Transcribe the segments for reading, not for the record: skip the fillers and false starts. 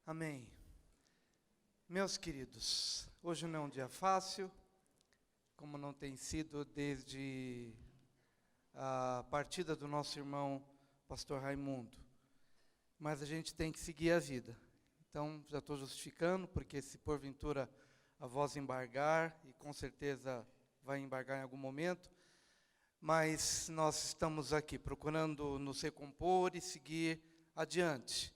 Amém. Meus queridos, hoje não é um dia fácil, como não tem sido desde a partida do nosso irmão pastor Raimundo. Mas a gente tem que seguir a vida. Então, já estou justificando, porque se porventura a voz embargar, e com certeza vai embargar em algum momento, mas nós estamos aqui procurando nos recompor e seguir adiante.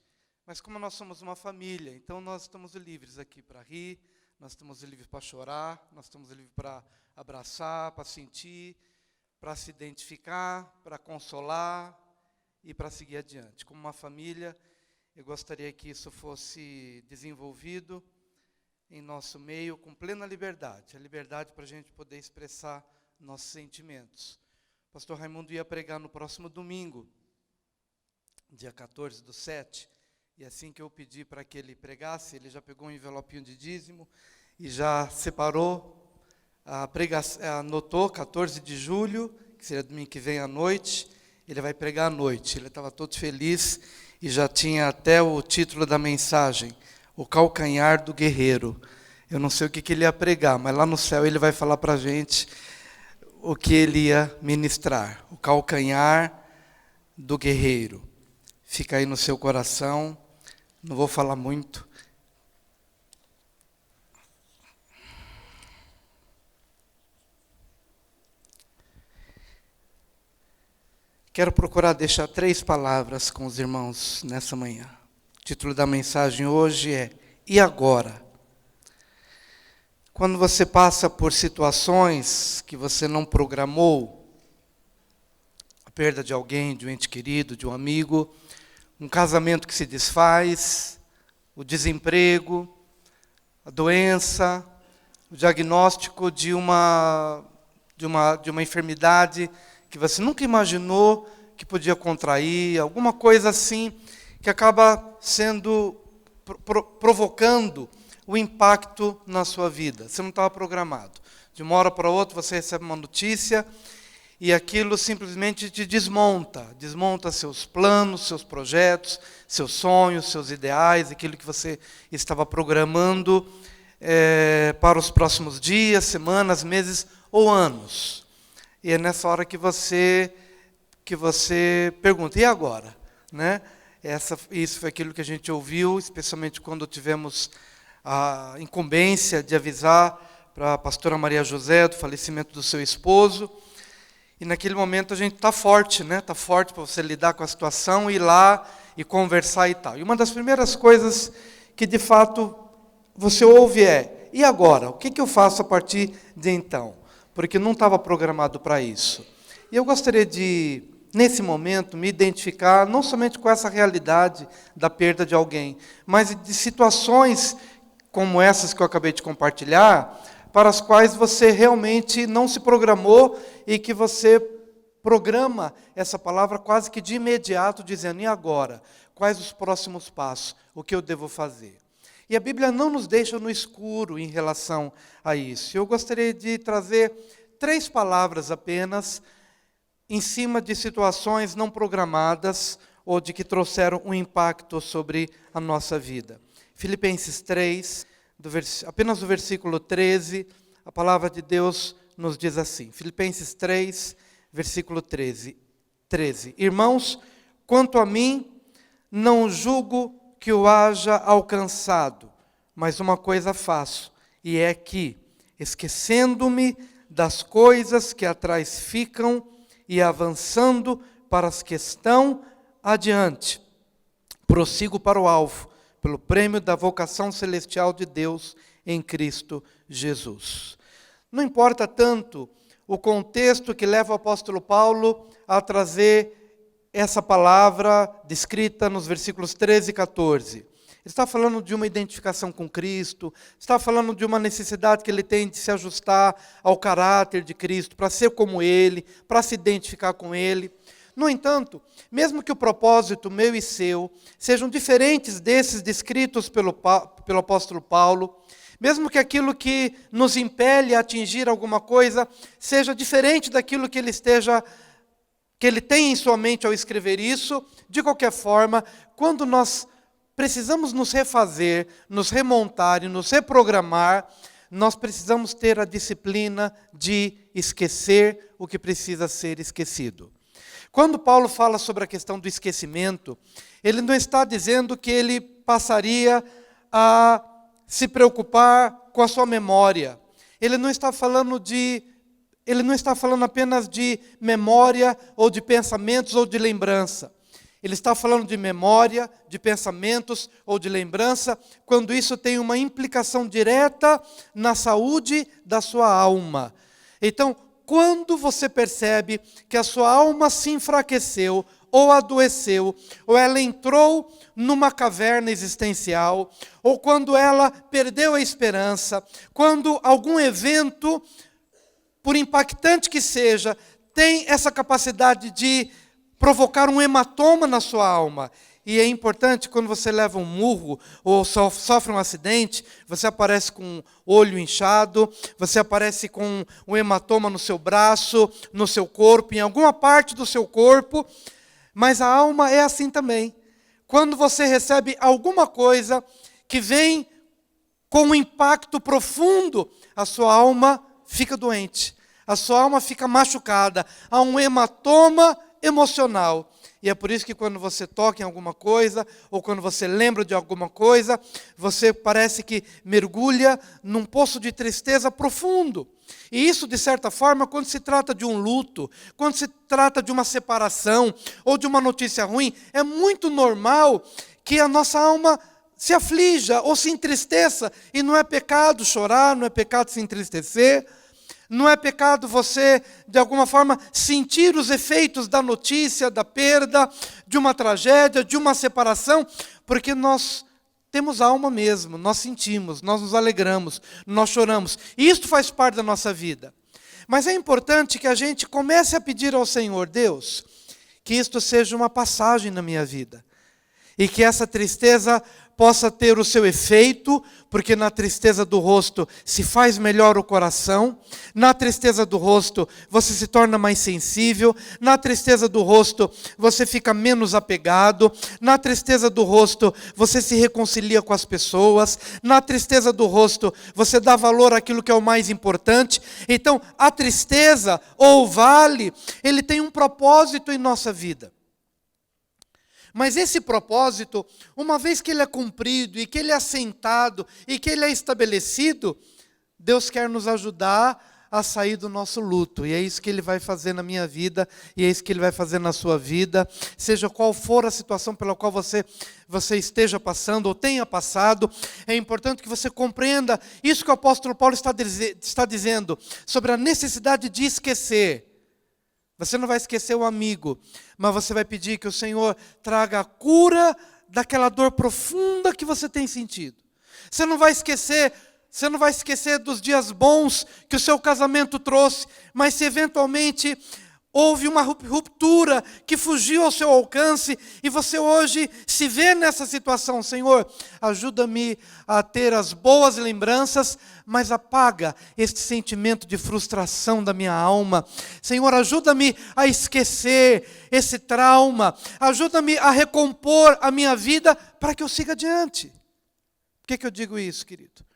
Mas como nós somos uma família, então nós estamos livres aqui para rir, nós estamos livres para chorar, nós estamos livres para abraçar, para sentir, para se identificar, para consolar e para seguir adiante. Como uma família, eu gostaria que isso fosse desenvolvido em nosso meio com plena liberdade. A liberdade para a gente poder expressar nossos sentimentos. O pastor Raimundo ia pregar no próximo domingo, dia 14/7, e assim que eu pedi para que ele pregasse, ele já pegou um envelopinho de dízimo e já separou, anotou 14 de julho, que seria domingo que vem à noite, ele vai pregar à noite. Ele estava todo feliz e já tinha até o título da mensagem, O Calcanhar do Guerreiro. Eu não sei o que ele ia pregar, mas lá no céu ele vai falar para a gente o que ele ia ministrar. O calcanhar do guerreiro. Fica aí no seu coração, não vou falar muito. Quero procurar deixar 3 palavras com os irmãos nessa manhã. O título da mensagem hoje é E agora? Quando você passa por situações que você não programou, a perda de alguém, de um ente querido, de um amigo, um casamento que se desfaz, o desemprego, a doença, o diagnóstico de uma enfermidade que você nunca imaginou que podia contrair, alguma coisa assim que acaba sendo, provocando o impacto na sua vida. Você não estava programado. De uma hora para outra você recebe uma notícia e aquilo simplesmente te desmonta seus planos, seus projetos, seus sonhos, seus ideais, aquilo que você estava programando para os próximos dias, semanas, meses ou anos. E é nessa hora que você pergunta, e agora? Né? Isso foi aquilo que a gente ouviu, especialmente quando tivemos a incumbência de avisar para a pastora Maria José do falecimento do seu esposo. E naquele momento a gente está forte, né? Está forte para você lidar com a situação, ir lá e conversar e tal. E uma das primeiras coisas que de fato você ouve é, e agora? O que eu faço a partir de então? Porque não estava programado para isso. E eu gostaria de, nesse momento, me identificar não somente com essa realidade da perda de alguém, mas de situações como essas que eu acabei de compartilhar, para as quais você realmente não se programou e que você programa essa palavra quase que de imediato, dizendo, e agora? Quais os próximos passos? O que eu devo fazer? E a Bíblia não nos deixa no escuro em relação a isso. Eu gostaria de trazer 3 palavras apenas em cima de situações não programadas ou de que trouxeram um impacto sobre a nossa vida. Filipenses 3, apenas o versículo 13, a palavra de Deus nos diz assim. Filipenses 3, versículo 13. Irmãos, quanto a mim, não julgo que o haja alcançado, mas uma coisa faço, e é que, esquecendo-me das coisas que atrás ficam e avançando para as que estão adiante, prossigo para o alvo, pelo prêmio da vocação celestial de Deus em Cristo Jesus. Não importa tanto o contexto que leva o apóstolo Paulo a trazer essa palavra descrita nos versículos 13 e 14. Ele está falando de uma identificação com Cristo, está falando de uma necessidade que ele tem de se ajustar ao caráter de Cristo, para ser como Ele, para se identificar com Ele. No entanto, mesmo que o propósito meu e seu sejam diferentes desses descritos pelo apóstolo Paulo, mesmo que aquilo que nos impele a atingir alguma coisa seja diferente daquilo que ele tem em sua mente ao escrever isso, de qualquer forma, quando nós precisamos nos refazer, nos remontar e nos reprogramar, nós precisamos ter a disciplina de esquecer o que precisa ser esquecido. Quando Paulo fala sobre a questão do esquecimento, ele não está dizendo que ele passaria a se preocupar com a sua memória. Ele não está falando apenas de memória ou de pensamentos ou de lembrança. Ele está falando de memória, de pensamentos ou de lembrança, quando isso tem uma implicação direta na saúde da sua alma. Então, quando você percebe que a sua alma se enfraqueceu, ou adoeceu, ou ela entrou numa caverna existencial, ou quando ela perdeu a esperança, quando algum evento, por impactante que seja, tem essa capacidade de provocar um hematoma na sua alma. E é importante, quando você leva um murro ou sofre um acidente, você aparece com o olho inchado, você aparece com um hematoma no seu braço, no seu corpo, em alguma parte do seu corpo. Mas a alma é assim também. Quando você recebe alguma coisa que vem com um impacto profundo, a sua alma fica doente, a sua alma fica machucada, há um hematoma emocional. E é por isso que quando você toca em alguma coisa, ou quando você lembra de alguma coisa, você parece que mergulha num poço de tristeza profundo. E isso, de certa forma, quando se trata de um luto, quando se trata de uma separação, ou de uma notícia ruim, é muito normal que a nossa alma se aflija ou se entristeça. E não é pecado chorar, não é pecado se entristecer, não é pecado você, de alguma forma, sentir os efeitos da notícia, da perda, de uma tragédia, de uma separação, porque nós temos alma mesmo, nós sentimos, nós nos alegramos, nós choramos. E isto faz parte da nossa vida. Mas é importante que a gente comece a pedir ao Senhor, Deus, que isto seja uma passagem na minha vida. E que essa tristeza possa ter o seu efeito, porque na tristeza do rosto se faz melhor o coração, na tristeza do rosto você se torna mais sensível, na tristeza do rosto você fica menos apegado, na tristeza do rosto você se reconcilia com as pessoas, na tristeza do rosto você dá valor àquilo que é o mais importante. Então, a tristeza ou o vale, ele tem um propósito em nossa vida. Mas esse propósito, uma vez que ele é cumprido, e que ele é assentado, e que ele é estabelecido, Deus quer nos ajudar a sair do nosso luto. E é isso que Ele vai fazer na minha vida, e é isso que Ele vai fazer na sua vida. Seja qual for a situação pela qual você esteja passando, ou tenha passado, é importante que você compreenda isso que o apóstolo Paulo está dizendo, sobre a necessidade de esquecer. Você não vai esquecer o amigo, mas você vai pedir que o Senhor traga a cura daquela dor profunda que você tem sentido. Você não vai esquecer dos dias bons que o seu casamento trouxe, mas se eventualmente houve uma ruptura que fugiu ao seu alcance e você hoje se vê nessa situação, Senhor, ajuda-me a ter as boas lembranças, mas apaga este sentimento de frustração da minha alma. Senhor, ajuda-me a esquecer esse trauma, ajuda-me a recompor a minha vida para que eu siga adiante. Por que eu digo isso, querido?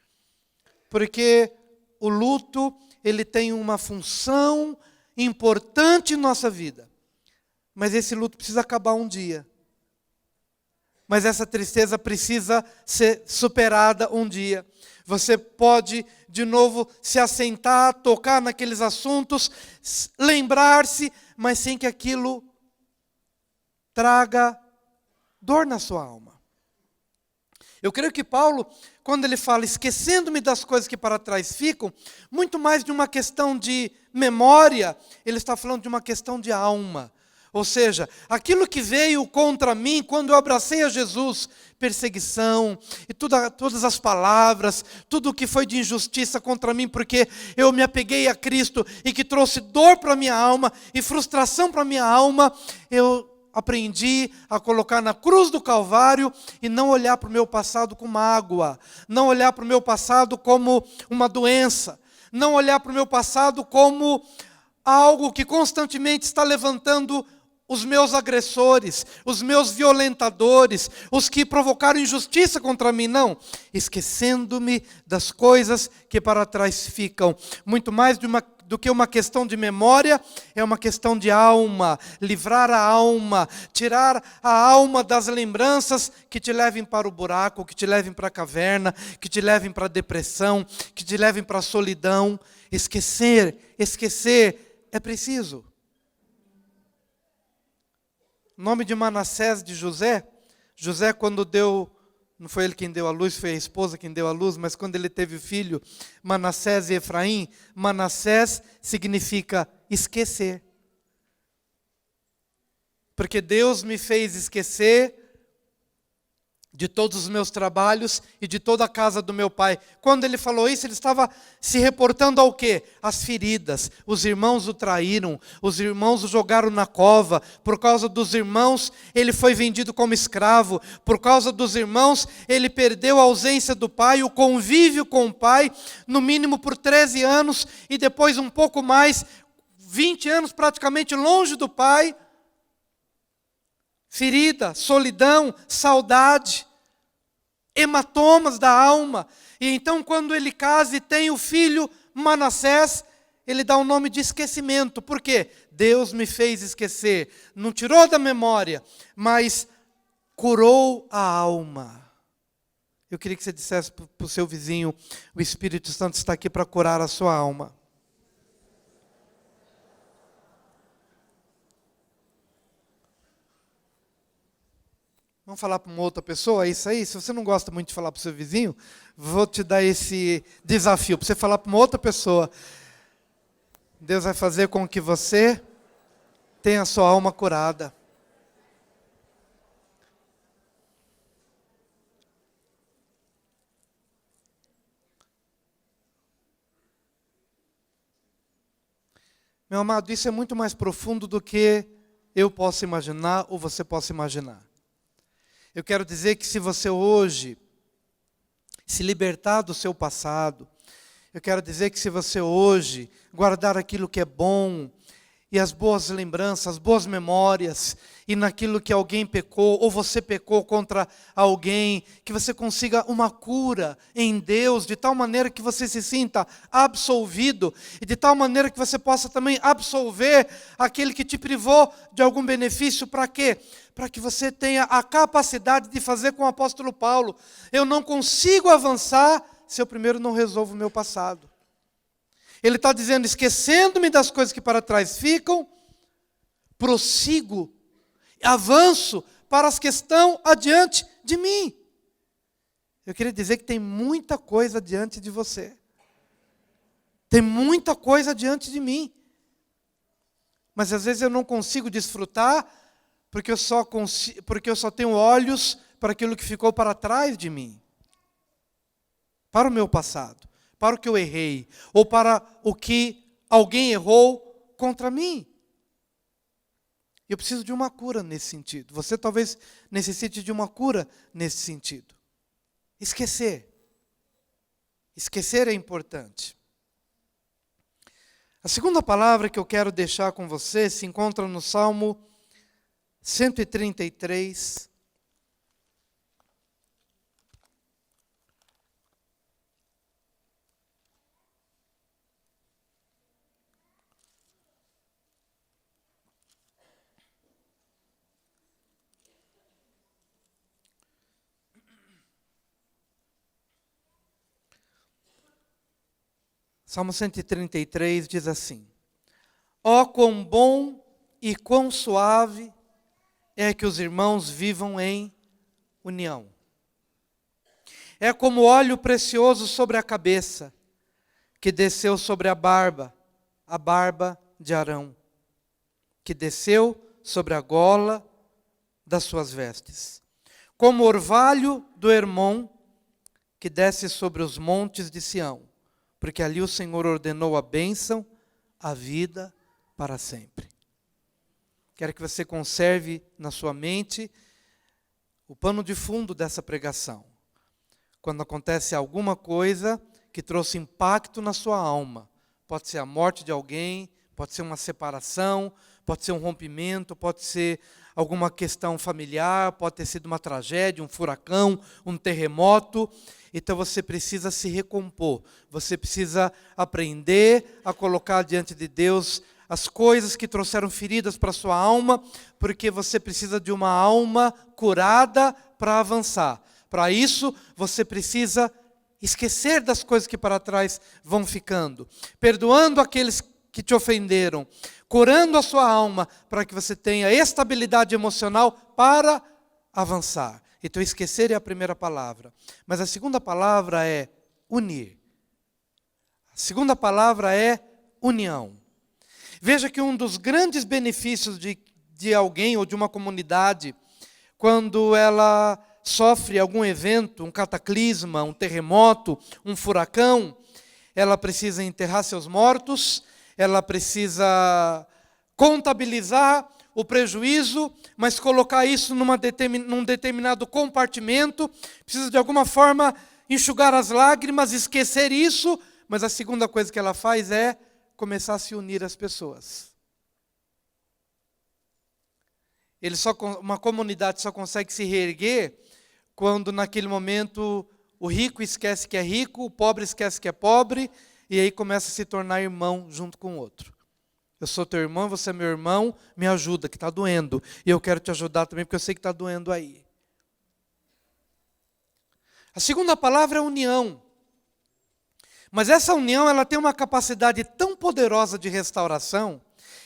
Porque o luto, ele tem uma função importante em nossa vida. Mas esse luto precisa acabar um dia. Mas essa tristeza precisa ser superada um dia. Você pode, de novo, se assentar, tocar naqueles assuntos, lembrar-se, mas sem que aquilo traga dor na sua alma. Eu creio que Paulo, quando ele fala esquecendo-me das coisas que para trás ficam, muito mais de uma questão de memória, ele está falando de uma questão de alma. Ou seja, aquilo que veio contra mim quando eu abracei a Jesus, perseguição, e todas as palavras, tudo o que foi de injustiça contra mim, porque eu me apeguei a Cristo e que trouxe dor para a minha alma e frustração para a minha alma, eu aprendi a colocar na cruz do Calvário e não olhar para o meu passado com mágoa, não olhar para o meu passado como uma doença, não olhar para o meu passado como algo que constantemente está levantando os meus agressores, os meus violentadores, os que provocaram injustiça contra mim, não. Esquecendo-me das coisas que para trás ficam. Muito mais do que uma questão de memória, é uma questão de alma. Livrar a alma, tirar a alma das lembranças que te levem para o buraco, que te levem para a caverna, que te levem para a depressão, que te levem para a solidão. Esquecer é preciso. O nome de Manassés, de José, quando deu, não foi ele quem deu a luz, foi a esposa quem deu a luz, mas quando ele teve filho, Manassés e Efraim, Manassés significa esquecer. Porque Deus me fez esquecer de todos os meus trabalhos e de toda a casa do meu pai. Quando ele falou isso, ele estava se reportando ao quê? As feridas. Os irmãos o traíram, os irmãos o jogaram na cova. Por causa dos irmãos, ele foi vendido como escravo. Por causa dos irmãos, ele perdeu a ausência do pai, o convívio com o pai, no mínimo por 13 anos, e depois um pouco mais, 20 anos praticamente longe do pai. Ferida, solidão, saudade, hematomas da alma. E então quando ele casa e tem o filho Manassés, ele dá o nome de esquecimento. Por quê? Deus me fez esquecer. Não tirou da memória, mas curou a alma. Eu queria que você dissesse para o seu vizinho, o Espírito Santo está aqui para curar a sua alma. Vamos falar para uma outra pessoa, é isso aí? Se você não gosta muito de falar para o seu vizinho, vou te dar esse desafio, para você falar para uma outra pessoa. Deus vai fazer com que você tenha a sua alma curada. Meu amado, isso é muito mais profundo do que eu posso imaginar ou você possa imaginar. Eu quero dizer que se você hoje se libertar do seu passado, eu quero dizer que se você hoje guardar aquilo que é bom, e as boas lembranças, as boas memórias, e naquilo que alguém pecou, ou você pecou contra alguém, que você consiga uma cura em Deus, de tal maneira que você se sinta absolvido, e de tal maneira que você possa também absolver aquele que te privou de algum benefício. Para quê? Para que você tenha a capacidade de fazer com o apóstolo Paulo. Eu não consigo avançar se eu primeiro não resolvo o meu passado. Ele está dizendo, esquecendo-me das coisas que para trás ficam, prossigo, avanço para as que estão adiante de mim. Eu queria dizer que tem muita coisa diante de você. Tem muita coisa diante de mim. Mas às vezes eu não consigo desfrutar, porque eu só tenho olhos para aquilo que ficou para trás de mim. Para o meu passado. Para o que eu errei, ou para o que alguém errou contra mim. Eu preciso de uma cura nesse sentido. Você talvez necessite de uma cura nesse sentido. Esquecer. Esquecer é importante. A segunda palavra que eu quero deixar com você se encontra no Salmo 133. Salmo 133 diz assim: ó, quão bom e quão suave é que os irmãos vivam em união. É como óleo precioso sobre a cabeça, que desceu sobre a barba de Arão, que desceu sobre a gola das suas vestes. Como orvalho do Hermon, que desce sobre os montes de Sião, porque ali o Senhor ordenou a bênção, a vida para sempre. Quero que você conserve na sua mente o pano de fundo dessa pregação. Quando acontece alguma coisa que trouxe impacto na sua alma, pode ser a morte de alguém, pode ser uma separação, pode ser um rompimento, pode ser alguma questão familiar, pode ter sido uma tragédia, um furacão, um terremoto. Então você precisa se recompor, você precisa aprender a colocar diante de Deus as coisas que trouxeram feridas para a sua alma, porque você precisa de uma alma curada para avançar. Para isso, você precisa esquecer das coisas que para trás vão ficando, perdoando aqueles que te ofenderam, curando a sua alma, para que você tenha estabilidade emocional para avançar. Então, esquecer é a primeira palavra. Mas a segunda palavra é unir. A segunda palavra é união. Veja que um dos grandes benefícios de alguém ou de uma comunidade, quando ela sofre algum evento, um cataclisma, um terremoto, um furacão, ela precisa enterrar seus mortos, ela precisa contabilizar o prejuízo, mas colocar isso num determinado compartimento, precisa de alguma forma enxugar as lágrimas, esquecer isso, mas a segunda coisa que ela faz é começar a se unir às pessoas. Uma comunidade só consegue se reerguer quando naquele momento o rico esquece que é rico, o pobre esquece que é pobre, e aí começa a se tornar irmão junto com o outro. Eu sou teu irmão, você é meu irmão, me ajuda, que está doendo. E eu quero te ajudar também, porque eu sei que está doendo aí. A segunda palavra é união. Mas essa união, ela tem uma capacidade tão poderosa de restauração,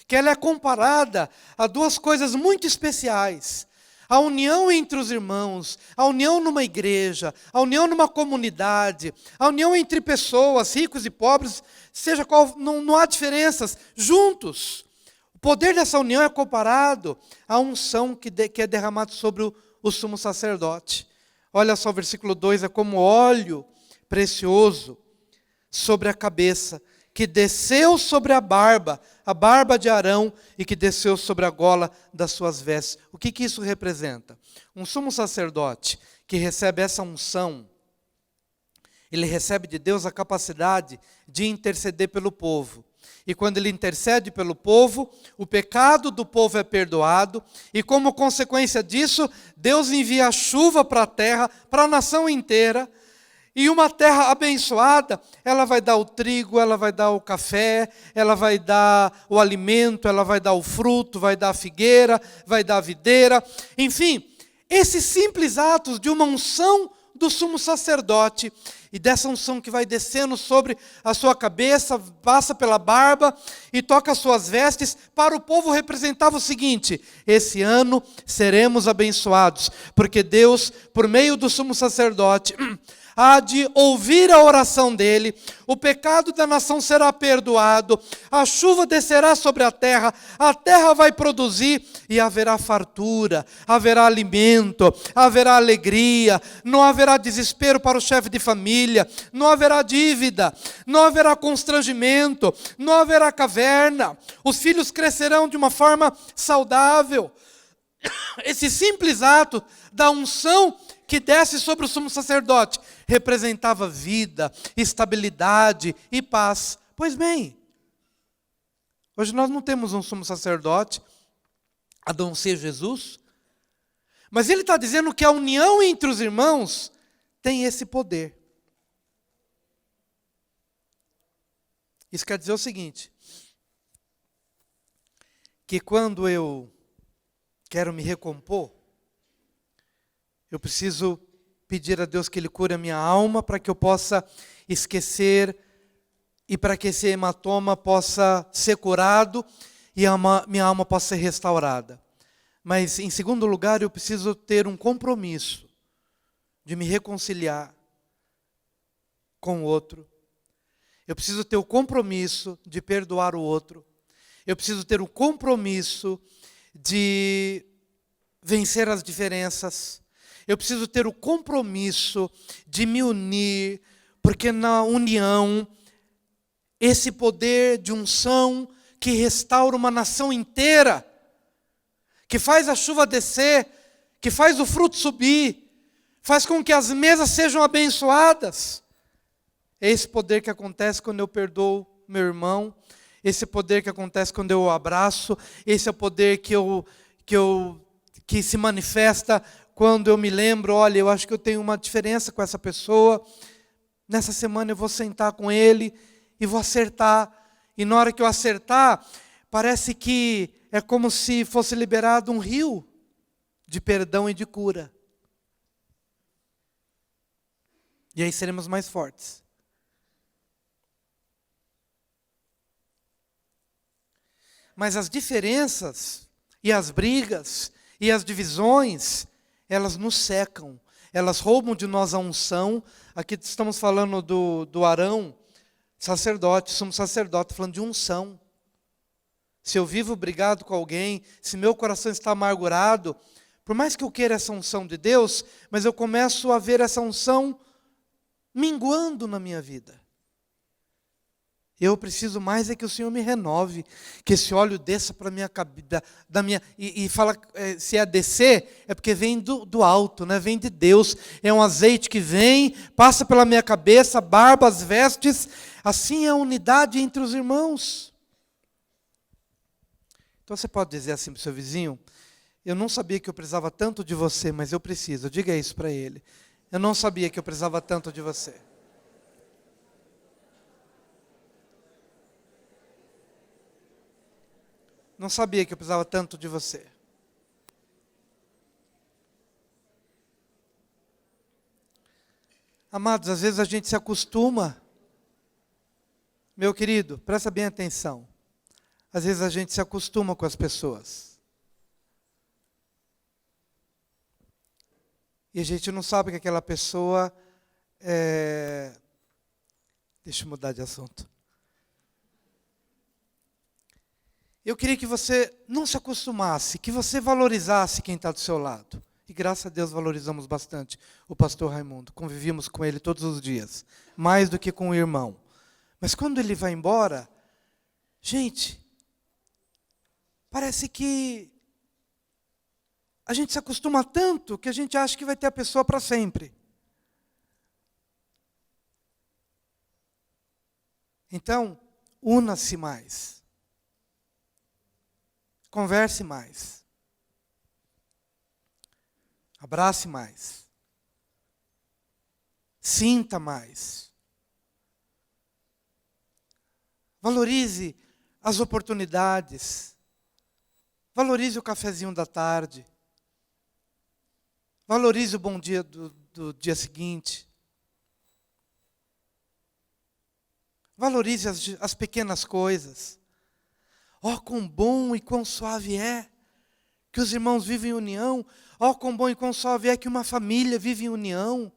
que ela é comparada a duas coisas muito especiais. A união entre os irmãos, a união numa igreja, a união numa comunidade, a união entre pessoas, ricos e pobres, seja qual, não há diferenças, juntos. O poder dessa união é comparado à unção que é derramado sobre o sumo sacerdote. Olha só o versículo 2, é como óleo precioso sobre a cabeça, que desceu sobre a barba de Arão, e que desceu sobre a gola das suas vestes. O que isso representa? Um sumo sacerdote que recebe essa unção, ele recebe de Deus a capacidade de interceder pelo povo. E quando ele intercede pelo povo, o pecado do povo é perdoado, e como consequência disso, Deus envia a chuva para a terra, para a nação inteira. E uma terra abençoada, ela vai dar o trigo, ela vai dar o café, ela vai dar o alimento, ela vai dar o fruto, vai dar a figueira, vai dar a videira. Enfim, esses simples atos de uma unção do sumo sacerdote, e dessa unção que vai descendo sobre a sua cabeça, passa pela barba e toca as suas vestes, para o povo representava o seguinte: esse ano seremos abençoados, porque Deus, por meio do sumo sacerdote, há de ouvir a oração dele, o pecado da nação será perdoado, a chuva descerá sobre a terra vai produzir, e haverá fartura, haverá alimento, haverá alegria, não haverá desespero para o chefe de família, não haverá dívida, não haverá constrangimento, não haverá caverna, os filhos crescerão de uma forma saudável. Esse simples ato da unção que desce sobre o sumo sacerdote representava vida, estabilidade e paz. Pois bem, hoje nós não temos um sumo sacerdote, a não ser Jesus, mas ele está dizendo que a união entre os irmãos tem esse poder. Isso quer dizer o seguinte, que quando eu quero me recompor, eu preciso pedir a Deus que Ele cure a minha alma, para que eu possa esquecer, e para que esse hematoma possa ser curado, e minha alma possa ser restaurada. Mas, em segundo lugar, eu preciso ter um compromisso de me reconciliar com o outro. Eu preciso ter o compromisso de perdoar o outro. Eu preciso ter o compromisso de vencer as diferenças. Eu preciso ter o compromisso de me unir, porque na união, esse poder de unção que restaura uma nação inteira, que faz a chuva descer, que faz o fruto subir, faz com que as mesas sejam abençoadas. É esse poder que acontece quando eu perdoo meu irmão, esse poder que acontece quando eu o abraço, esse é o poder que se manifesta quando eu me lembro, olha, eu acho que eu tenho uma diferença com essa pessoa, nessa semana eu vou sentar com ele e vou acertar, e na hora que eu acertar, parece que é como se fosse liberado um rio de perdão e de cura. E aí seremos mais fortes. Mas as diferenças, e as brigas, e as divisões, elas nos secam. Elas roubam de nós a unção. Aqui estamos falando do Arão, sacerdote, somos sacerdotes, falando de unção. Se eu vivo brigado com alguém, se meu coração está amargurado, por mais que eu queira essa unção de Deus, mas eu começo a ver essa unção minguando na minha vida. Eu preciso mais é que o Senhor me renove, que esse óleo desça para a minha cabeça, e fala, se é descer, é porque vem do alto, né? Vem de Deus, é um azeite que vem, passa pela minha cabeça, barba, as vestes, assim é a unidade entre os irmãos. Então você pode dizer assim para o seu vizinho, eu não sabia que eu precisava tanto de você, mas eu preciso, diga isso para ele, eu não sabia que eu precisava tanto de você. Não sabia que eu precisava tanto de você. Amados, às vezes a gente se acostuma. Meu querido, presta bem atenção. Às vezes a gente se acostuma com as pessoas. E a gente não sabe que aquela pessoa é... Deixa eu mudar de assunto. Eu queria que você não se acostumasse, que você valorizasse quem está do seu lado. E graças a Deus valorizamos bastante o pastor Raimundo. Convivíamos com ele todos os dias, mais do que com o irmão. Mas quando ele vai embora, gente, parece que a gente se acostuma tanto que a gente acha que vai ter a pessoa para sempre. Então, una-se mais. Converse mais. Abrace mais. Sinta mais. Valorize as oportunidades. Valorize o cafezinho da tarde. Valorize o bom dia do dia seguinte. Valorize as pequenas coisas. Oh, quão bom e quão suave é que os irmãos vivem em união. Oh, quão bom e quão suave é que uma família vive em união.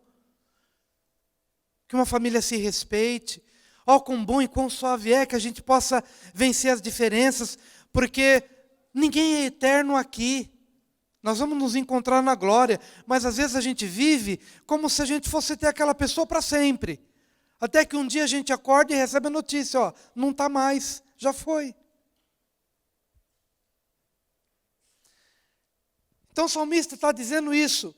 Que uma família se respeite. Oh, quão bom e quão suave é que a gente possa vencer as diferenças, porque ninguém é eterno aqui. Nós vamos nos encontrar na glória, mas às vezes a gente vive como se a gente fosse ter aquela pessoa para sempre. Até que um dia a gente acorda e recebe a notícia, ó, não está mais, já foi. Então o salmista está dizendo isso,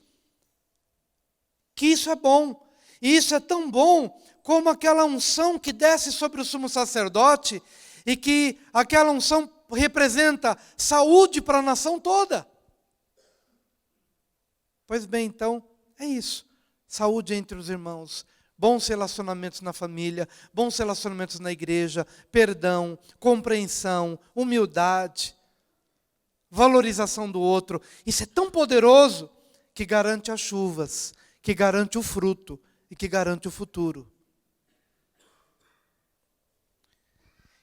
que isso é bom, e isso é tão bom como aquela unção que desce sobre o sumo sacerdote, e que aquela unção representa saúde para a nação toda. Pois bem, então, é isso, saúde entre os irmãos, bons relacionamentos na família, bons relacionamentos na igreja, perdão, compreensão, humildade, valorização do outro. Isso é tão poderoso que garante as chuvas, que garante o fruto e que garante o futuro.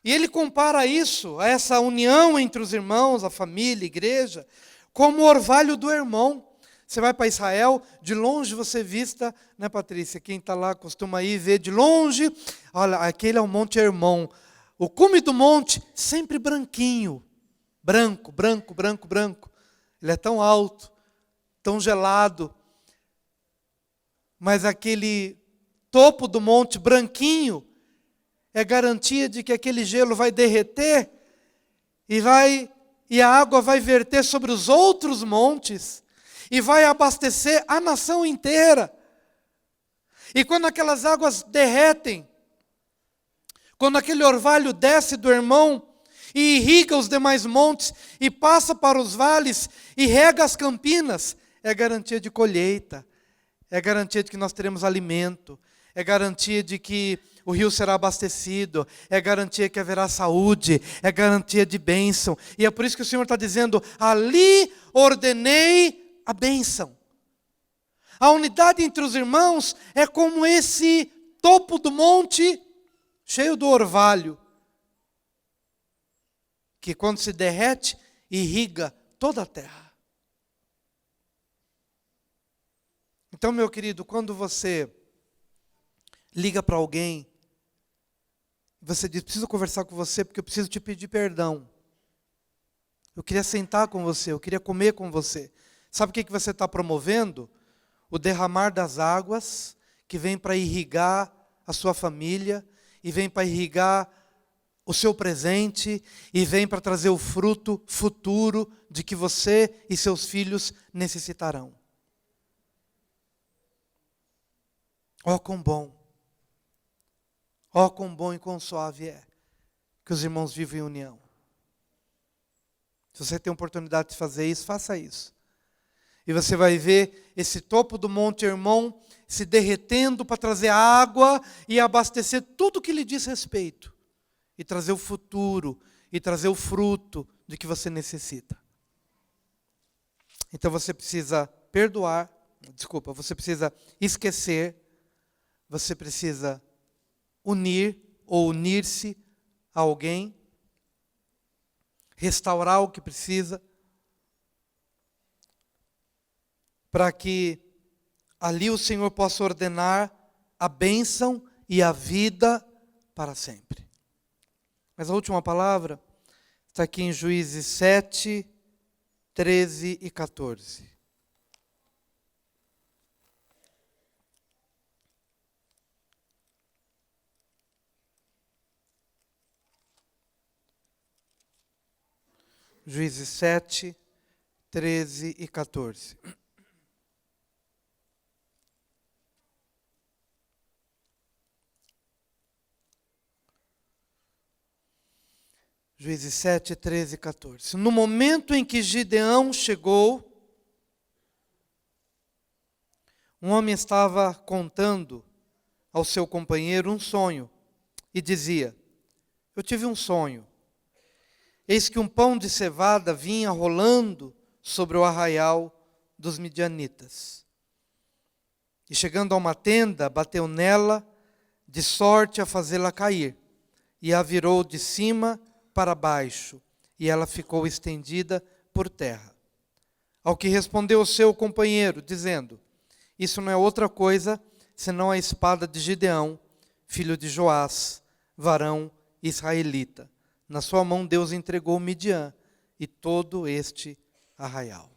E ele compara isso, a essa união entre os irmãos, a família, a igreja, como o orvalho do irmão. Você vai para Israel, de longe você vista, né, Patrícia? Quem está lá costuma ir ver de longe. Olha, aquele é o Monte Hermon. O cume do monte, sempre branquinho. Branco, branco, branco, branco. Ele é tão alto, tão gelado. Mas aquele topo do monte branquinho é garantia de que aquele gelo vai derreter e a água vai verter sobre os outros montes e vai abastecer a nação inteira. E quando aquelas águas derretem, Quando aquele orvalho desce do Hermon e irriga os demais montes e passa para os vales e rega as campinas, é garantia de colheita, é garantia de que nós teremos alimento, é garantia de que o rio será abastecido, é garantia que haverá saúde, é garantia de bênção. E é por isso que o Senhor está dizendo, ali ordenei a bênção. A unidade entre os irmãos é como esse topo do monte, cheio do orvalho, que quando se derrete, irriga toda a terra. Então, meu querido, quando você liga para alguém, você diz, preciso conversar com você porque eu preciso te pedir perdão. Eu queria sentar com você, eu queria comer com você. Sabe o que você está promovendo? O derramar das águas, que vem para irrigar a sua família, e vem para irrigar o seu presente, e vem para trazer o fruto futuro de que você e seus filhos necessitarão. Ó quão bom e quão suave é que os irmãos vivem em união. Se você tem a oportunidade de fazer isso, faça isso. E você vai ver esse topo do Monte Hermon se derretendo para trazer água e abastecer tudo que lhe diz respeito. E trazer o futuro, e trazer o fruto de que você necessita. Então você precisa você precisa esquecer, você precisa unir ou unir-se a alguém, restaurar o que precisa, para que ali o Senhor possa ordenar a bênção e a vida para sempre. Mas a última palavra está aqui em Juízes 7, 13 e 14. Juízes 7, 13 e 14. Juízes 7, 13 e 14. No momento em que Gideão chegou, um homem estava contando ao seu companheiro um sonho e dizia, eu tive um sonho. Eis que um pão de cevada vinha rolando sobre o arraial dos midianitas. E chegando a uma tenda, bateu nela, de sorte a fazê-la cair, e a virou de cima para baixo, e ela ficou estendida por terra. Ao que respondeu o seu companheiro, dizendo, isso não é outra coisa, senão a espada de Gideão, filho de Joás, varão israelita. Na sua mão Deus entregou Midian e todo este arraial.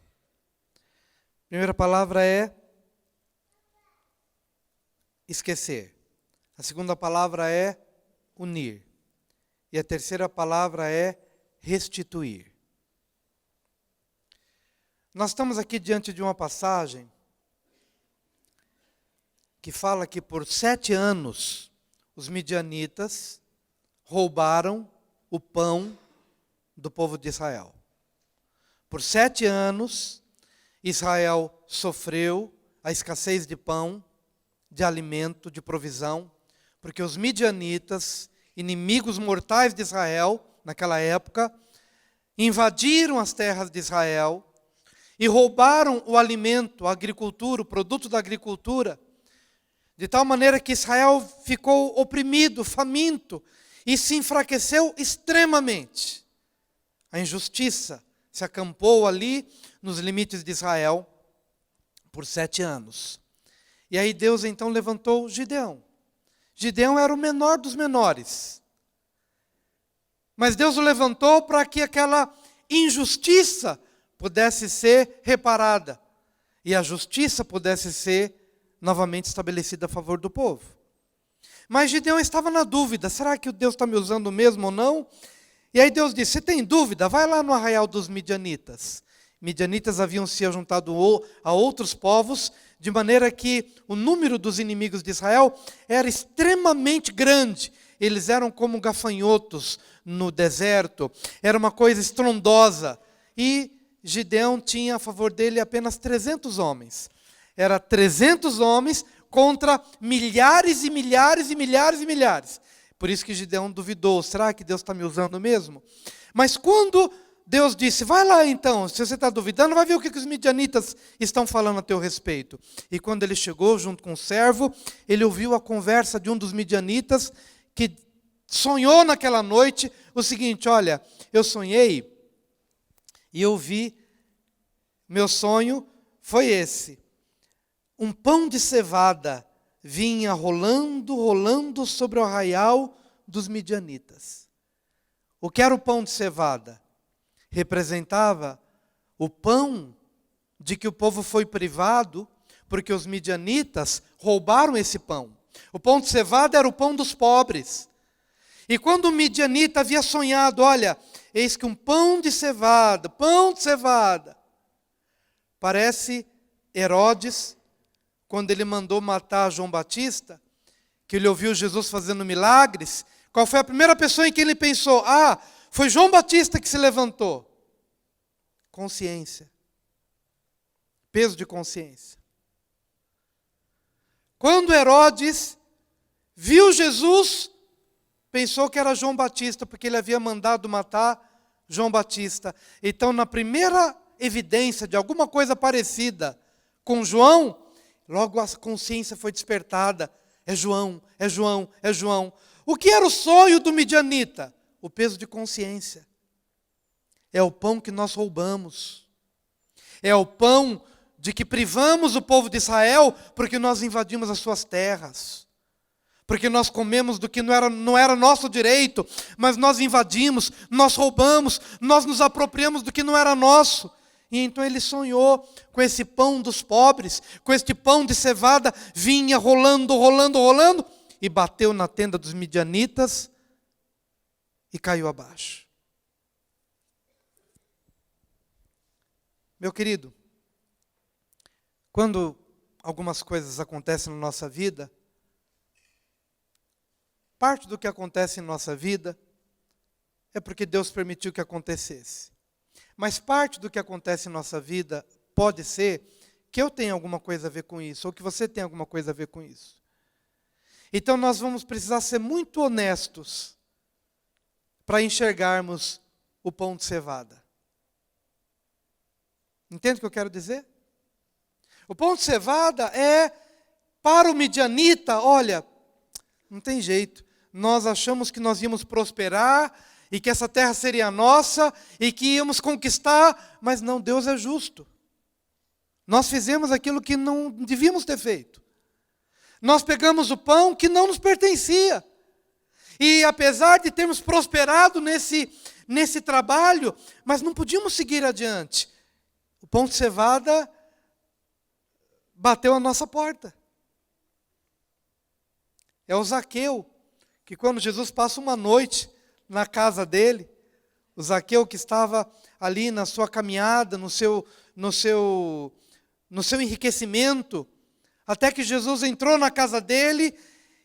A primeira palavra é esquecer. A segunda palavra é unir. E a terceira palavra é restituir. Nós estamos aqui diante de uma passagem que fala que por 7 anos os midianitas roubaram o pão do povo de Israel. Por 7 anos, Israel sofreu a escassez de pão, de alimento, de provisão, porque os midianitas, inimigos mortais de Israel, naquela época, invadiram as terras de Israel e roubaram o alimento, a agricultura, o produto da agricultura, de tal maneira que Israel ficou oprimido, faminto, e se enfraqueceu extremamente. A injustiça se acampou ali nos limites de Israel por 7 anos. E aí Deus então levantou Gideão. Gideão era o menor dos menores. Mas Deus o levantou para que aquela injustiça pudesse ser reparada. E a justiça pudesse ser novamente estabelecida a favor do povo. Mas Gideão estava na dúvida, será que Deus está me usando mesmo ou não? E aí Deus disse, você tem dúvida? Vai lá no arraial dos midianitas. Midianitas haviam se juntado a outros povos, de maneira que o número dos inimigos de Israel era extremamente grande. eles eram como gafanhotos no deserto, era uma coisa estrondosa. E Gideão tinha a favor dele apenas 300 homens. Era 300 homens contra milhares e milhares e milhares e milhares. Por isso que Gideão duvidou, será que Deus está me usando mesmo? Mas quando Deus disse, vai lá então, se você está duvidando, vai ver o que os midianitas estão falando a teu respeito. E quando ele chegou junto com o servo, ele ouviu a conversa de um dos midianitas, que sonhou naquela noite o seguinte, olha, eu sonhei, e eu vi, meu sonho foi esse, um pão de cevada vinha rolando, rolando sobre o arraial dos midianitas. O que era o pão de cevada? Representava o pão de que o povo foi privado, porque os midianitas roubaram esse pão. O pão de cevada era o pão dos pobres. E quando o midianita havia sonhado, olha, eis que um pão de cevada, parece Herodes, quando ele mandou matar João Batista, que ele ouviu Jesus fazendo milagres, qual foi a primeira pessoa em quem ele pensou? Ah, foi João Batista que se levantou. Consciência. Peso de consciência. Quando Herodes viu Jesus, pensou que era João Batista, porque ele havia mandado matar João Batista. Então, na primeira evidência de alguma coisa parecida com João, logo a consciência foi despertada. É João, é João, é João. O que era o sonho do midianita? O peso de consciência. É o pão que nós roubamos. É o pão de que privamos o povo de Israel porque nós invadimos as suas terras. Porque nós comemos do que não era nosso direito, mas nós invadimos, nós roubamos, nós nos apropriamos do que não era nosso. E então ele sonhou com esse pão dos pobres, com este pão de cevada, vinha rolando, rolando, rolando, e bateu na tenda dos midianitas e caiu abaixo. Meu querido, quando algumas coisas acontecem na nossa vida, parte do que acontece em nossa vida é porque Deus permitiu que acontecesse. Mas parte do que acontece em nossa vida pode ser que eu tenha alguma coisa a ver com isso, ou que você tenha alguma coisa a ver com isso. Então nós vamos precisar ser muito honestos para enxergarmos o pão de cevada. Entende o que eu quero dizer? O pão de cevada é, para o midianita, olha, não tem jeito. Nós achamos que nós íamos prosperar e que essa terra seria nossa e que íamos conquistar, mas não, Deus é justo. Nós fizemos aquilo que não devíamos ter feito. Nós pegamos o pão que não nos pertencia. E apesar de termos prosperado nesse trabalho, mas não podíamos seguir adiante. O pão de cevada bateu a nossa porta. É o Zaqueu, que quando Jesus passa uma noite na casa dele, o Zaqueu que estava ali na sua caminhada, no seu enriquecimento, até que Jesus entrou na casa dele,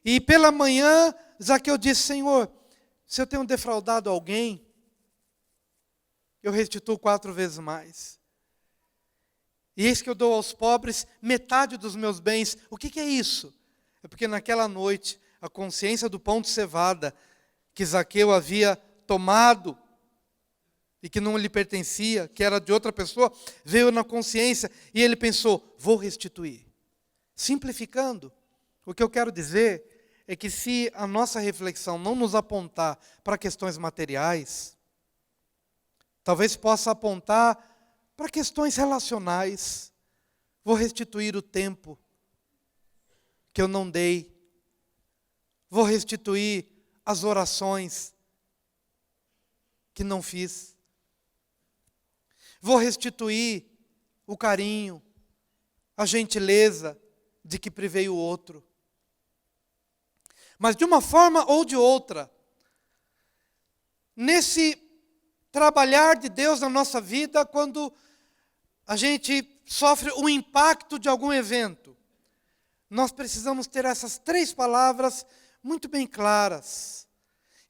e pela manhã, Zaqueu disse, Senhor, se eu tenho defraudado alguém, eu restituo 4 vezes mais. E eis que eu dou aos pobres metade dos meus bens. O que é isso? É porque naquela noite, a consciência do pão de cevada que Zaqueu havia tomado e que não lhe pertencia, que era de outra pessoa, veio na consciência e ele pensou, vou restituir. Simplificando, o que eu quero dizer é que se a nossa reflexão não nos apontar para questões materiais, talvez possa apontar para questões relacionais. Vou restituir o tempo que eu não dei. Vou restituir as orações que não fiz. Vou restituir o carinho, a gentileza de que privei o outro. Mas de uma forma ou de outra, nesse trabalhar de Deus na nossa vida, quando a gente sofre o impacto de algum evento, nós precisamos ter essas 3 palavras muito bem claras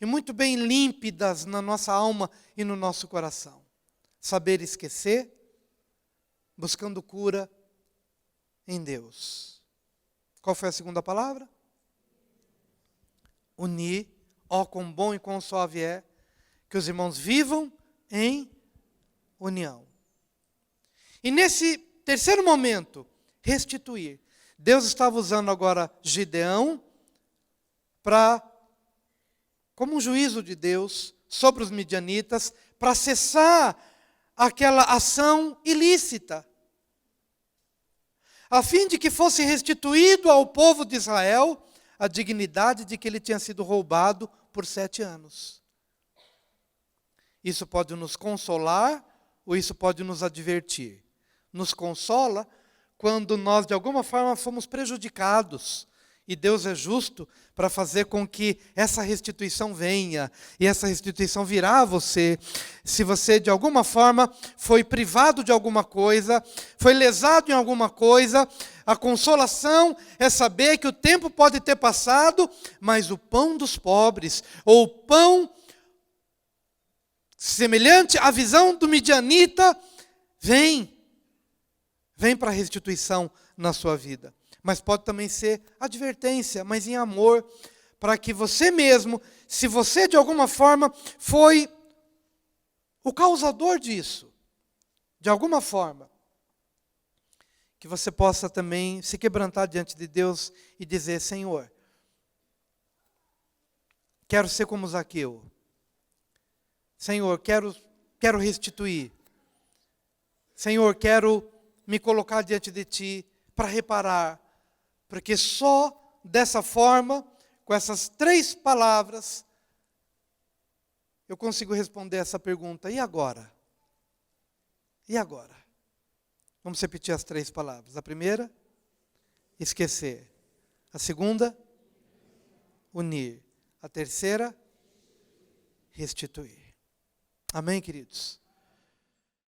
e muito bem límpidas na nossa alma e no nosso coração. Saber esquecer, buscando cura em Deus. Qual foi a segunda palavra? Unir. Ó, quão bom e quão suave é que os irmãos vivam em união. E nesse terceiro momento, restituir. Deus estava usando agora Gideão como um juízo de Deus sobre os midianitas, para cessar aquela ação ilícita, a fim de que fosse restituído ao povo de Israel a dignidade de que ele tinha sido roubado por 7 anos. Isso pode nos consolar ou isso pode nos advertir. Nos consola quando nós de alguma forma fomos prejudicados. E Deus é justo para fazer com que essa restituição venha. E essa restituição virá a você. Se você de alguma forma foi privado de alguma coisa, foi lesado em alguma coisa, a consolação é saber que o tempo pode ter passado, mas o pão dos pobres, ou o pão semelhante à visão do midianita, vem para a restituição na sua vida. Mas pode também ser advertência, mas em amor, para que você mesmo, se você de alguma forma foi o causador disso, de alguma forma, que você possa também se quebrantar diante de Deus e dizer: Senhor, quero ser como Zaqueu. Senhor, quero restituir. Senhor, quero me colocar diante de Ti para reparar. Porque só dessa forma, com essas 3 palavras, eu consigo responder essa pergunta: e agora? E agora? Vamos repetir as 3 palavras. A primeira, esquecer. A segunda, unir. A terceira, restituir. Amém, queridos?